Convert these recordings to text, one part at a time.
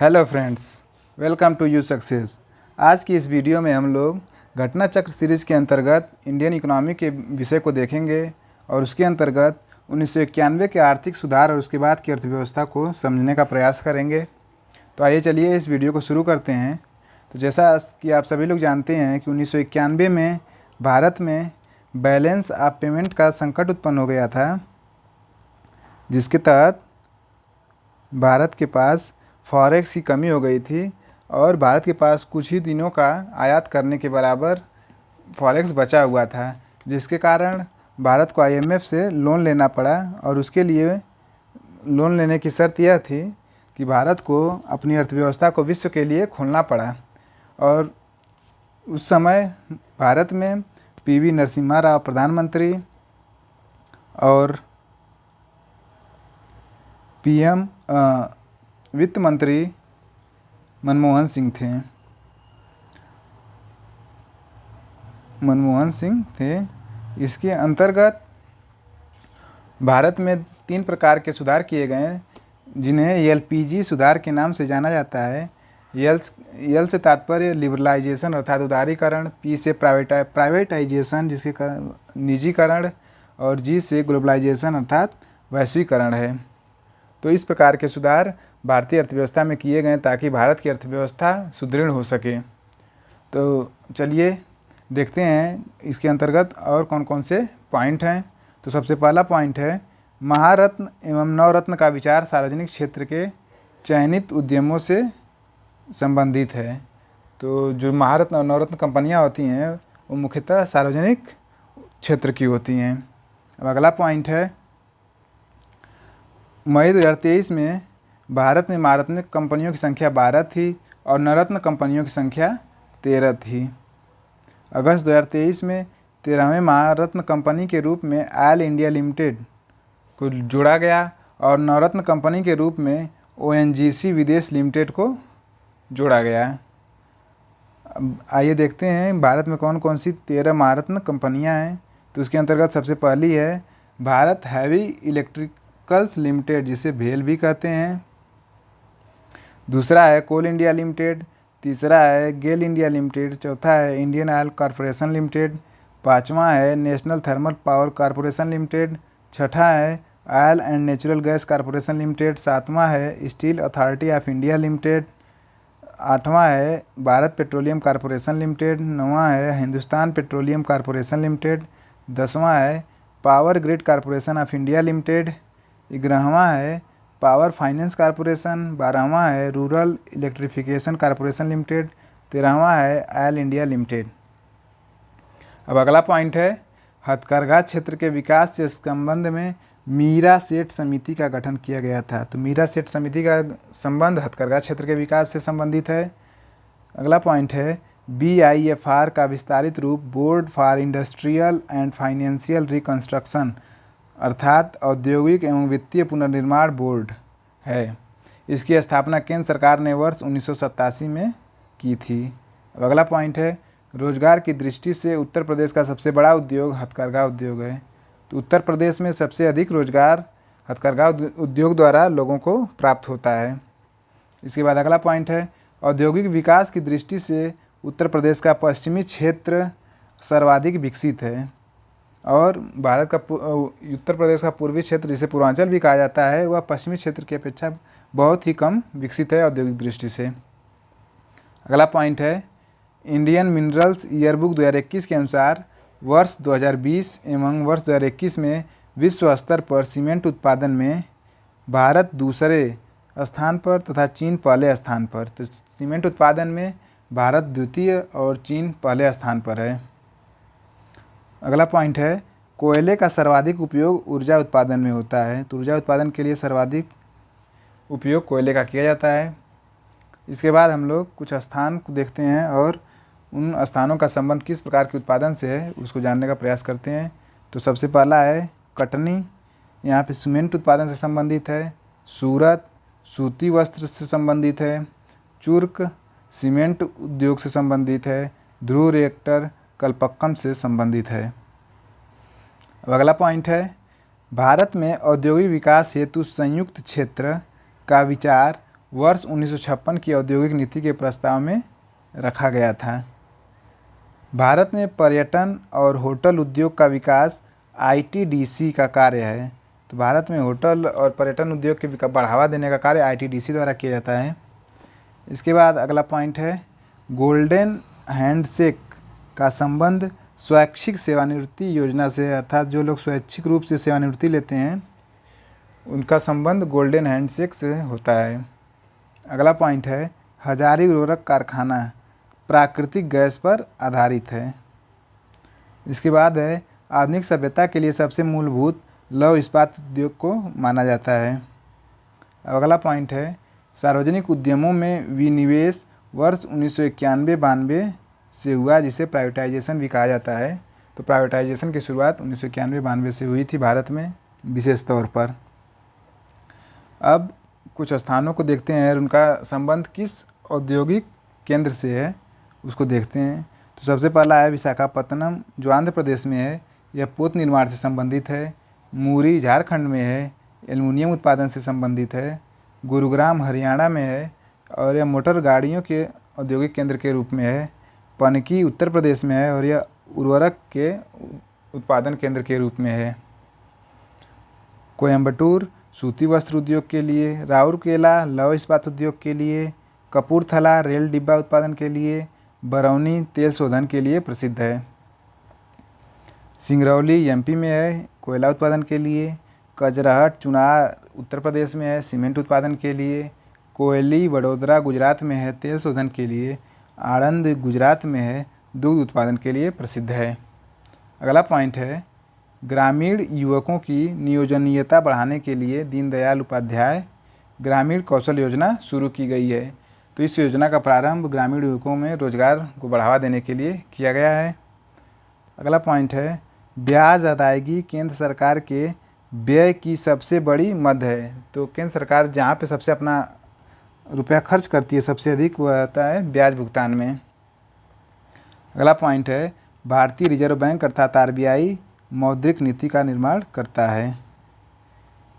Hello friends, welcome to you success. आज की इस वीडियो में हम लोग घटना चक्र सीरीज़ के अंतर्गत इंडियन इकोनॉमी के विषय को देखेंगे और उसके अंतर्गत 1991 के आर्थिक सुधार और उसके बाद की अर्थव्यवस्था को समझने का प्रयास करेंगे। तो आइए चलिए इस वीडियो को शुरू करते हैं। तो जैसा कि आप सभी लोग जानते हैं कि 1991 में भारत में बैलेंस ऑफ पेमेंट का संकट उत्पन्न हो गया था, जिसके तहत भारत के पास फॉरेक्स की कमी हो गई थी और भारत के पास कुछ ही दिनों का आयात करने के बराबर फॉरेक्स बचा हुआ था, जिसके कारण भारत को आईएमएफ से लोन लेना पड़ा। और उसके लिए लोन लेने की शर्त यह थी कि भारत को अपनी अर्थव्यवस्था को विश्व के लिए खोलना पड़ा। और उस समय भारत में पीवी नरसिम्हा राव प्रधानमंत्री और पीएम वित्त मंत्री मनमोहन सिंह थे। इसके अंतर्गत भारत में 3 प्रकार के सुधार किए गए, जिन्हें एलपीजी सुधार के नाम से जाना जाता है। एल से तात्पर्य लिबरलाइजेशन अर्थात उदारीकरण, पी से प्राइवेटाइजेशन जिसके कारण निजीकरण, और जी से ग्लोबलाइजेशन अर्थात वैश्वीकरण है। तो इस प्रकार के सुधार भारतीय अर्थव्यवस्था में किए गए ताकि भारत की अर्थव्यवस्था सुदृढ़ हो सके। तो चलिए देखते हैं इसके अंतर्गत और कौन कौन से पॉइंट हैं। तो सबसे पहला पॉइंट है, महारत्न एवं नवरत्न का विचार सार्वजनिक क्षेत्र के चयनित उद्यमों से संबंधित है। तो जो महारत्न और नवरत्न कंपनियां होती हैं वो मुख्यतः सार्वजनिक क्षेत्र की होती हैं। अब अगला पॉइंट है, मई 2023 में भारत में महारत्न कंपनियों की संख्या 12 थी और नवरत्न कंपनियों की संख्या 13 थी। अगस्त 2023 में 13वें महारत्न कंपनी के रूप में ऑयल इंडिया लिमिटेड को जोड़ा गया और नवरत्न कंपनी के रूप में ओएनजीसी विदेश लिमिटेड को जोड़ा गया। अब आइए देखते हैं भारत में कौन कौन सी 13 महारत्न कंपनियां हैं। तो उसके अंतर्गत सबसे पहली है भारत हैवी इलेक्ट्रिकल्स लिमिटेड, जिसे भेल भी कहते हैं। दूसरा है कोल इंडिया लिमिटेड। तीसरा है गेल इंडिया लिमिटेड। चौथा है इंडियन ऑयल कॉरपोरेशन लिमिटेड। पांचवा है National Thermal Power Corporation Limited. छठा है Oil and Natural Gas Corporation Limited. सातवां है Steel Authority of India Limited. आठवां है भारत पेट्रोलियम कॉरपोरेशन लिमिटेड। नौवां है हिंदुस्तान पेट्रोलियम कॉरपोरेशन लिमिटेड। 10वां है Power Grid Corporation of India Limited. 11वां है पावर फाइनेंस कॉरपोरेशन। 12वां है रूरल इलेक्ट्रिफिकेशन कॉरपोरेशन लिमिटेड। 13वां है ऑयल इंडिया लिमिटेड। अब अगला पॉइंट है, हथकरघा क्षेत्र के विकास के संबंध में मीरा सेठ समिति का गठन किया गया था। तो मीरा सेठ समिति का संबंध हथकरघा क्षेत्र के विकास से संबंधित है। अगला पॉइंट है, BIFR का विस्तारित रूप board for industrial and financial reconstruction अर्थात औद्योगिक एवं वित्तीय पुनर्निर्माण बोर्ड है। इसकी स्थापना केंद्र सरकार ने वर्ष 1987 में की थी। अब अगला पॉइंट है, रोजगार की दृष्टि से उत्तर प्रदेश का सबसे बड़ा उद्योग हथकरघा उद्योग है। तो उत्तर प्रदेश में सबसे अधिक रोजगार हथकरघा उद्योग द्वारा लोगों को प्राप्त होता है। इसके बाद अगला पॉइंट है, औद्योगिक विकास की दृष्टि से उत्तर प्रदेश का पश्चिमी क्षेत्र सर्वाधिक विकसित है और भारत का उत्तर प्रदेश का पूर्वी क्षेत्र, जिसे पूर्वांचल भी कहा जाता है, वह पश्चिमी क्षेत्र की अपेक्षा बहुत ही कम विकसित है औद्योगिक दृष्टि से। अगला पॉइंट है, इंडियन मिनरल्स ईयरबुक 2021 के अनुसार वर्ष 2020 एवं वर्ष 2021 में विश्व स्तर पर सीमेंट उत्पादन में भारत दूसरे स्थान पर तथा चीन पहले स्थान पर। तो सीमेंट उत्पादन में भारत द्वितीय और चीन पहले स्थान पर है। अगला पॉइंट है, कोयले का सर्वाधिक उपयोग ऊर्जा उत्पादन में होता है। तो ऊर्जा उत्पादन के लिए सर्वाधिक उपयोग कोयले का किया जाता है। इसके बाद हम लोग कुछ स्थान को देखते हैं और उन स्थानों का संबंध किस प्रकार के उत्पादन से है उसको जानने का प्रयास करते हैं। तो सबसे पहला है कटनी, यहाँ पे सीमेंट उत्पादन से संबंधित है। सूरत सूती वस्त्र से संबंधित है। चुर्क सीमेंट उद्योग से संबंधित है। ध्रुव रिएक्टर कलपक्कम से संबंधित है। अब अगला पॉइंट है, भारत में औद्योगिक विकास हेतु संयुक्त क्षेत्र का विचार वर्ष 1956 की औद्योगिक नीति के प्रस्ताव में रखा गया था। भारत में पर्यटन और होटल उद्योग का विकास आईटीडीसी का कार्य है। तो भारत में होटल और पर्यटन उद्योग के बढ़ावा देने का कार्य आईटीडीसी द्वारा किया जाता है। इसके बाद अगला पॉइंट है गोल्डन हैंडशेक का संबंध स्वैच्छिक सेवानिवृत्ति योजना से, अर्थात जो लोग स्वैच्छिक रूप से सेवानिवृत्ति लेते हैं उनका संबंध गोल्डन हैंडशेक से होता है। अगला पॉइंट है हजारी उर्वरक कारखाना प्राकृतिक गैस पर आधारित है। इसके बाद है आधुनिक सभ्यता के लिए सबसे मूलभूत लौह इस्पात उद्योग को माना जाता है। अगला पॉइंट है सार्वजनिक उद्यमों में विनिवेश वर्ष 1991-92 से हुआ, जिसे प्राइवेटाइजेशन भी कहा जाता है। तो प्राइवेटाइजेशन की शुरुआत 1991-92 से हुई थी भारत में विशेष तौर पर। अब कुछ स्थानों को देखते हैं और उनका संबंध किस औद्योगिक केंद्र से है उसको देखते हैं। तो सबसे पहला है विशाखापत्तनम जो आंध्र प्रदेश में है, यह पोत निर्माण से संबंधित है। मुरी झारखंड में है, एल्युमिनियम उत्पादन से संबंधित है। गुरुग्राम हरियाणा में है और यह मोटर गाड़ियों के औद्योगिक केंद्र के रूप में है। पनकी उत्तर प्रदेश में है और यह उर्वरक के उत्पादन केंद्र के रूप में है। कोयम्बटूर सूती वस्त्र उद्योग के लिए, राउरकेला लौह इस्पात उद्योग के लिए, कपूरथला रेल डिब्बा उत्पादन के लिए, बरौनी तेल शोधन के लिए प्रसिद्ध है। सिंगरौली एमपी में है कोयला उत्पादन के लिए। कजरहट चुनार उत्तर प्रदेश में है सीमेंट उत्पादन के लिए। कोयली वडोदरा गुजरात में है तेल शोधन के लिए। आणंद गुजरात में है दूध उत्पादन के लिए प्रसिद्ध है। अगला पॉइंट है ग्रामीण युवकों की नियोजनीयता बढ़ाने के लिए दीनदयाल उपाध्याय ग्रामीण कौशल योजना शुरू की गई है। तो इस योजना का प्रारंभ ग्रामीण युवकों में रोजगार को बढ़ावा देने के लिए किया गया है। अगला पॉइंट है ब्याज अदायगी केंद्र सरकार के व्यय की सबसे बड़ी मद है। तो केंद्र सरकार जहाँ पे सबसे अपना रुपया खर्च करती है सबसे अधिक वह होता है ब्याज भुगतान में। अगला पॉइंट है भारतीय रिजर्व बैंक अर्थात आरबीआई मौद्रिक नीति का निर्माण करता है।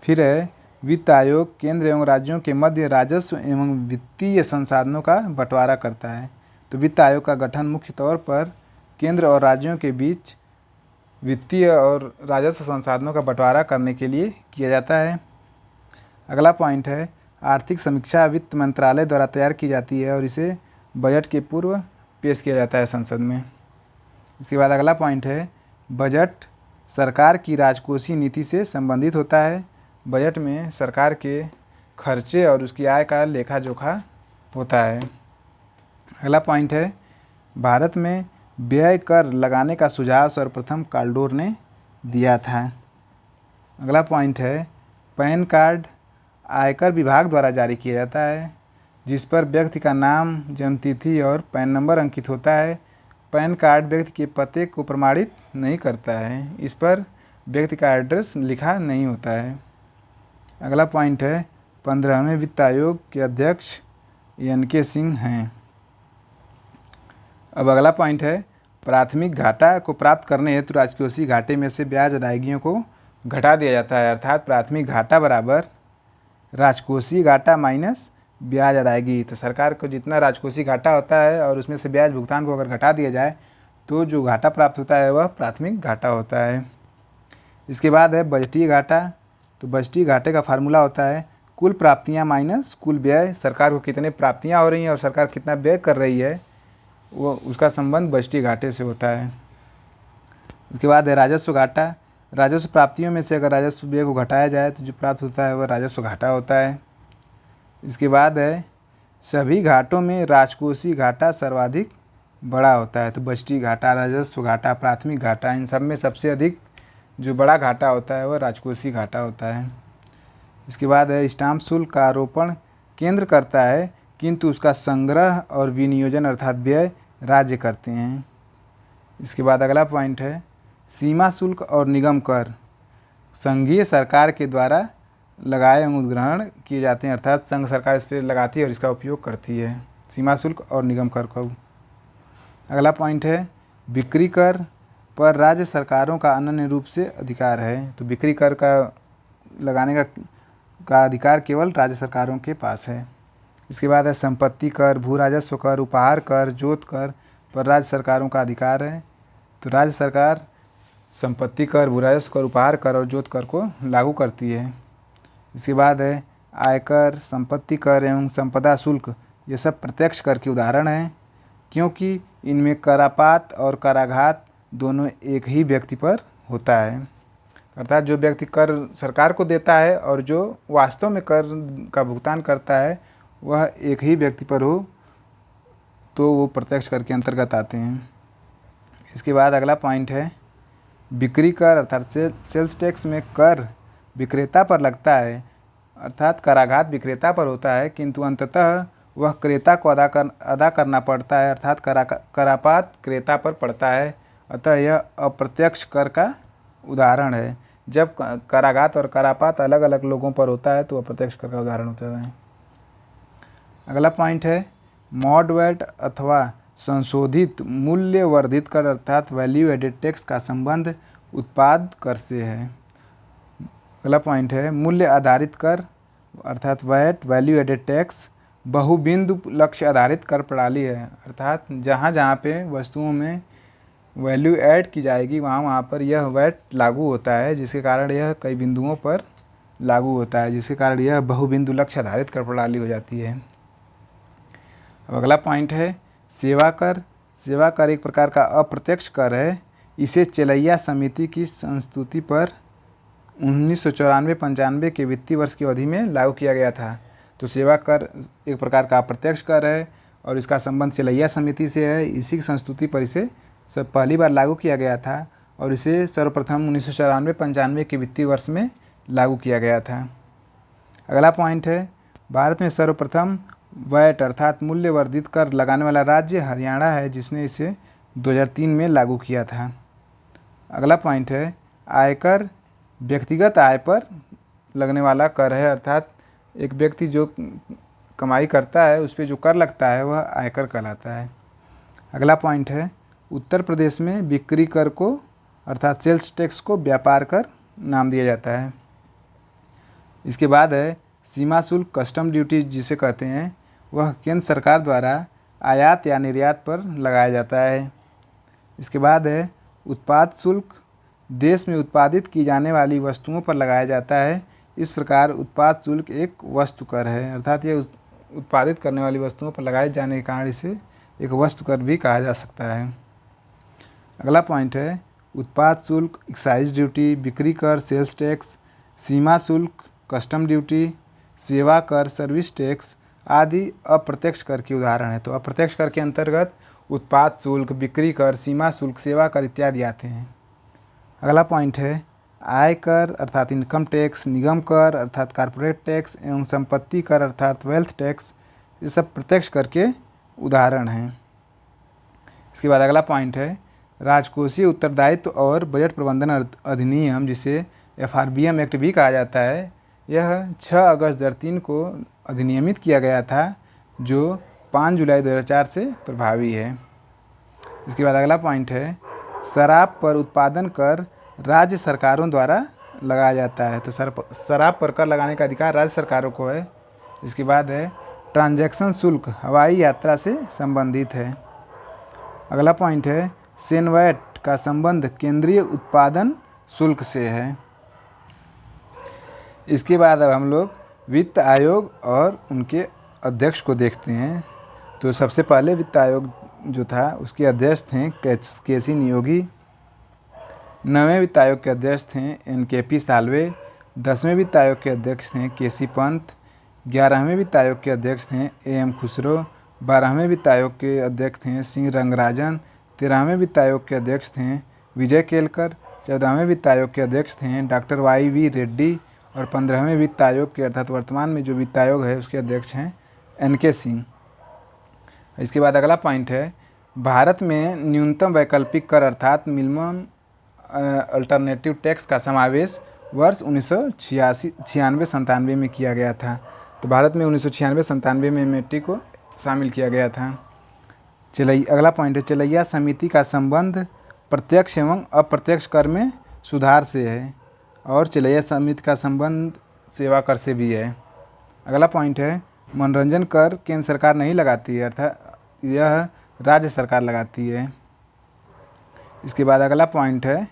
फिर है वित्त आयोग केंद्र एवं राज्यों के मध्य राजस्व एवं वित्तीय संसाधनों का बंटवारा करता है। तो वित्त आयोग का गठन मुख्य तौर पर केंद्र और राज्यों के बीच वित्तीय और राजस्व संसाधनों का बंटवारा करने के लिए किया जाता है। अगला पॉइंट है आर्थिक समीक्षा वित्त मंत्रालय द्वारा तैयार की जाती है और इसे बजट के पूर्व पेश किया जाता है संसद में। इसके बाद अगला पॉइंट है बजट सरकार की राजकोषीय नीति से संबंधित होता है। बजट में सरकार के खर्चे और उसकी आय का लेखा जोखा होता है। अगला पॉइंट है भारत में व्यय कर लगाने का सुझाव सर्वप्रथम काल्डोर ने दिया था। अगला पॉइंट है पैन कार्ड आयकर विभाग द्वारा जारी किया जाता है, जिस पर व्यक्ति का नाम जन्मतिथि और पैन नंबर अंकित होता है। पैन कार्ड व्यक्ति के पते को प्रमाणित नहीं करता है, इस पर व्यक्ति का एड्रेस लिखा नहीं होता है। अगला पॉइंट है 15वें वित्त आयोग के अध्यक्ष एन.के. सिंह हैं। अब अगला पॉइंट है प्राथमिक घाटा को प्राप्त करने हेतु राजकोषीय घाटे में से ब्याज अदायगियों को घटा दिया जाता है, अर्थात प्राथमिक घाटा बराबर राजकोषीय घाटा माइनस ब्याज अदायगी। तो सरकार को जितना राजकोषीय घाटा होता है और उसमें से ब्याज भुगतान को अगर घटा दिया जाए तो जो घाटा प्राप्त होता है वह प्राथमिक घाटा होता है। इसके बाद है बजटीय घाटा। तो बजटीय घाटे का फार्मूला होता है कुल प्राप्तियां माइनस कुल व्यय। सरकार को कितने प्राप्तियां हो रही हैं और सरकार कितना व्यय कर रही है वो उसका संबंध बजटीय घाटे से होता है। उसके बाद है राजस्व घाटा। राजस्व प्राप्तियों में से अगर राजस्व व्यय को घटाया जाए तो जो प्राप्त होता है वह राजस्व घाटा होता है। इसके बाद है सभी घाटों में राजकोषीय घाटा सर्वाधिक बड़ा होता है। तो बजटीय घाटा राजस्व घाटा प्राथमिक घाटा इन सब में सबसे अधिक जो बड़ा घाटा होता है वह राजकोषीय घाटा होता है। इसके बाद है स्टाम्प शुल्क का आरोपण केंद्र करता है किंतु उसका संग्रह और विनियोजन अर्थात व्यय राज्य करते हैं। इसके बाद अगला पॉइंट है सीमा शुल्क और निगम कर संघीय सरकार के द्वारा लगाए एवं उद्ग्रहण किए जाते हैं, अर्थात संघ सरकार इस पर लगाती है और इसका उपयोग करती है सीमा शुल्क और निगम कर को। अगला पॉइंट है बिक्री कर पर राज्य सरकारों का अनन्य रूप से अधिकार है। तो बिक्री कर का लगाने का अधिकार केवल राज्य सरकारों के पास है। इसके बाद है संपत्ति कर, भू राजस्व कर, उपहार कर, जोत कर पर राज्य सरकारों का अधिकार है। तो राज्य सरकार संपत्ति कर, भू राजस्व कर, उपहार कर और जोत कर को लागू करती है। इसके बाद है आयकर, संपत्ति कर एवं संपदा शुल्क, ये सब प्रत्यक्ष कर के उदाहरण हैं, क्योंकि इनमें करापात और कराघात दोनों एक ही व्यक्ति पर होता है। अर्थात जो व्यक्ति कर सरकार को देता है और जो वास्तव में कर का भुगतान करता है वह एक ही व्यक्ति पर हो तो वो प्रत्यक्ष कर के अंतर्गत आते हैं। इसके बाद अगला पॉइंट है बिक्री कर, अर्थात सेल्स टैक्स में कर विक्रेता पर लगता है, अर्थात कराघात विक्रेता पर होता है, किंतु अंततः वह क्रेता को अदा करना पड़ता है, अर्थात करापात क्रेता पर पड़ता है। अतः यह अप्रत्यक्ष कर का उदाहरण है। जब कराघात और करापात अलग अलग लोगों पर होता है तो अप्रत्यक्ष कर का उदाहरण होता है। अगला पॉइंट है मॉडवेट अथवा संशोधित मूल्य वर्धित कर, अर्थात वैल्यू एडेड टैक्स का संबंध उत्पाद कर से है। अगला पॉइंट है मूल्य आधारित कर, अर्थात वैट वैल्यू एडेड टैक्स बहुबिंदु लक्ष्य आधारित कर प्रणाली है, अर्थात जहाँ जहाँ पे वस्तुओं में वैल्यू ऐड की जाएगी वहाँ पर यह वैट लागू होता है, जिसके कारण यह कई बिंदुओं पर लागू होता है, जिसके कारण यह बहुबिंदु लक्ष्य आधारित कर प्रणाली हो जाती है। अब अगला पॉइंट है सेवा कर। सेवा कर एक प्रकार का अप्रत्यक्ष कर है। इसे चलैया समिति की संस्तुति पर 1994-95 के वित्तीय वर्ष की अवधि में लागू किया गया था। तो सेवा कर एक प्रकार का अप्रत्यक्ष कर है और इसका संबंध चलैया समिति से है। इसी की संस्तुति पर इसे सब पहली बार लागू किया गया था और इसे सर्वप्रथम 1994-95 के वित्तीय वर्ष में लागू किया गया था। अगला पॉइंट है भारत में सर्वप्रथम वैट अर्थात मूल्य वर्धित कर लगाने वाला राज्य हरियाणा है, जिसने इसे 2003 में लागू किया था। अगला पॉइंट है आयकर व्यक्तिगत आय पर लगने वाला कर है, अर्थात एक व्यक्ति जो कमाई करता है उस पर जो कर लगता है वह आयकर कहलाता है। अगला पॉइंट है उत्तर प्रदेश में बिक्री कर को अर्थात सेल्स टैक्स को व्यापार कर नाम दिया जाता है। इसके बाद है सीमा शुल्क, कस्टम ड्यूटी जिसे कहते हैं, वह केंद्र सरकार द्वारा आयात या निर्यात पर लगाया जाता है। इसके बाद है उत्पाद शुल्क, देश में उत्पादित की जाने वाली वस्तुओं पर लगाया जाता है। इस प्रकार उत्पाद शुल्क एक वस्तु कर है, अर्थात ये उत्पादित करने वाली वस्तुओं पर लगाए जाने के कारण इसे एक वस्तु कर भी कहा जा सकता है। अगला पॉइंट है उत्पाद शुल्क, एक्साइज ड्यूटी, बिक्री कर, सेल्स टैक्स, सीमा शुल्क, कस्टम ड्यूटी, सेवा कर, सर्विस टैक्स आदि अप्रत्यक्ष कर के उदाहरण है। तो अप्रत्यक्ष कर के अंतर्गत उत्पाद शुल्क, बिक्री कर, सीमा शुल्क, सेवा कर इत्यादि आते हैं। अगला पॉइंट है आय कर अर्थात इनकम टैक्स, निगम कर अर्थात कॉर्पोरेट टैक्स एवं संपत्ति कर अर्थात वेल्थ टैक्स, ये सब प्रत्यक्ष कर के उदाहरण हैं। इसके बाद अगला पॉइंट है राजकोषीय उत्तरदायित्व और बजट प्रबंधन अधिनियम, जिसे FRBM एक्ट भी कहा जाता है। यह 6 अगस्त 2003 को अधिनियमित किया गया था, जो 5 जुलाई 2004 से प्रभावी है। इसके बाद अगला पॉइंट है शराब पर उत्पादन कर राज्य सरकारों द्वारा लगाया जाता है। तो शराब पर कर लगाने का अधिकार राज्य सरकारों को है। इसके बाद है ट्रांजैक्शन शुल्क हवाई यात्रा से संबंधित है। अगला पॉइंट है सेनवैट का संबंध केंद्रीय उत्पादन शुल्क से है। इसके बाद अब हम लोग वित्त आयोग और उनके अध्यक्ष को देखते हैं। तो सबसे पहले वित्त आयोग जो था उसके अध्यक्ष थे केसी नियोगी, 9वें वित्त आयोग के अध्यक्ष थे NKP साल्वे, 10वें वित्त आयोग के अध्यक्ष थे KC पंत, 11वें वित्त आयोग के अध्यक्ष थे AM खुसरो, 12वें वित्त आयोग के अध्यक्ष थे सिंह रंगराजन, 13वें वित्त आयोग के अध्यक्ष थे विजय केलकर, 14वें वित्त आयोग के अध्यक्ष थे डॉक्टर YV रेड्डी और 15वें वित्त आयोग के अर्थात वर्तमान में जो वित्त आयोग है उसके अध्यक्ष हैं NK सिंह। इसके बाद अगला पॉइंट है भारत में न्यूनतम वैकल्पिक कर अर्थात मिनिमम अल्टरनेटिव टैक्स का समावेश वर्ष 1996-97 में किया गया था। तो भारत में 1996-97 में MAT को शामिल किया गया था। अगला पॉइंट है चलैया समिति का संबंध प्रत्यक्ष एवं अप्रत्यक्ष कर में सुधार से है और चलैया समिति का संबंध सेवा कर से भी है। अगला पॉइंट है मनोरंजन कर केंद्र सरकार नहीं लगाती है, अर्थात यह राज्य सरकार लगाती है। इसके बाद अगला पॉइंट है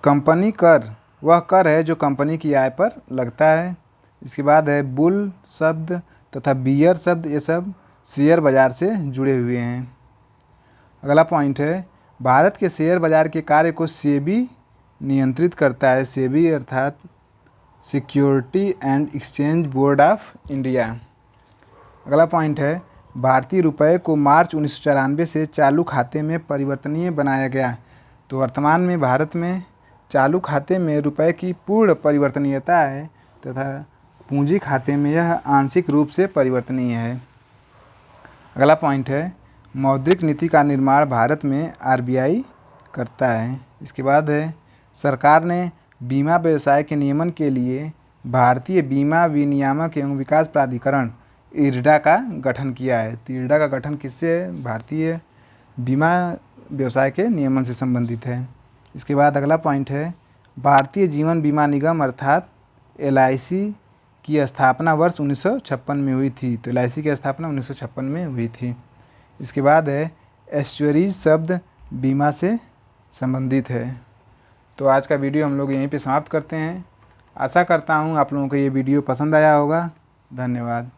कंपनी कर, वह कर है जो कंपनी की आय पर लगता है। इसके बाद है बुल शब्द तथा बियर शब्द, ये सब शेयर बाजार से जुड़े हुए हैं। अगला पॉइंट है भारत के शेयर बाजार के कार्य को सेबी नियंत्रित करता है। सेबी अर्थात security and exchange board of India. अगला पॉइंट है भारतीय रुपये को मार्च 1994 से चालू खाते में परिवर्तनीय बनाया गया। तो वर्तमान में भारत में चालू खाते में रुपये की पूर्ण परिवर्तनीयता है तथा पूंजी खाते में यह आंशिक रूप से परिवर्तनीय है। अगला पॉइंट है मौद्रिक नीति का निर्माण भारत में आरबीआई करता है। इसके बाद है सरकार ने बीमा व्यवसाय के नियमन के लिए भारतीय बीमा विनियामक एवं विकास प्राधिकरण इरडा का गठन किया है। तो इरडा का गठन किससे है? भारतीय बीमा व्यवसाय के नियमन से संबंधित है। इसके बाद अगला पॉइंट है भारतीय जीवन बीमा निगम अर्थात एलआईसी की स्थापना वर्ष 1956 में हुई थी। तो एलआईसी की स्थापना 1956 में हुई थी। इसके बाद है एस्चुअरीज शब्द बीमा से संबंधित है। तो आज का वीडियो हम लोग यहीं पे समाप्त करते हैं। आशा करता हूँ आप लोगों को ये वीडियो पसंद आया होगा। धन्यवाद।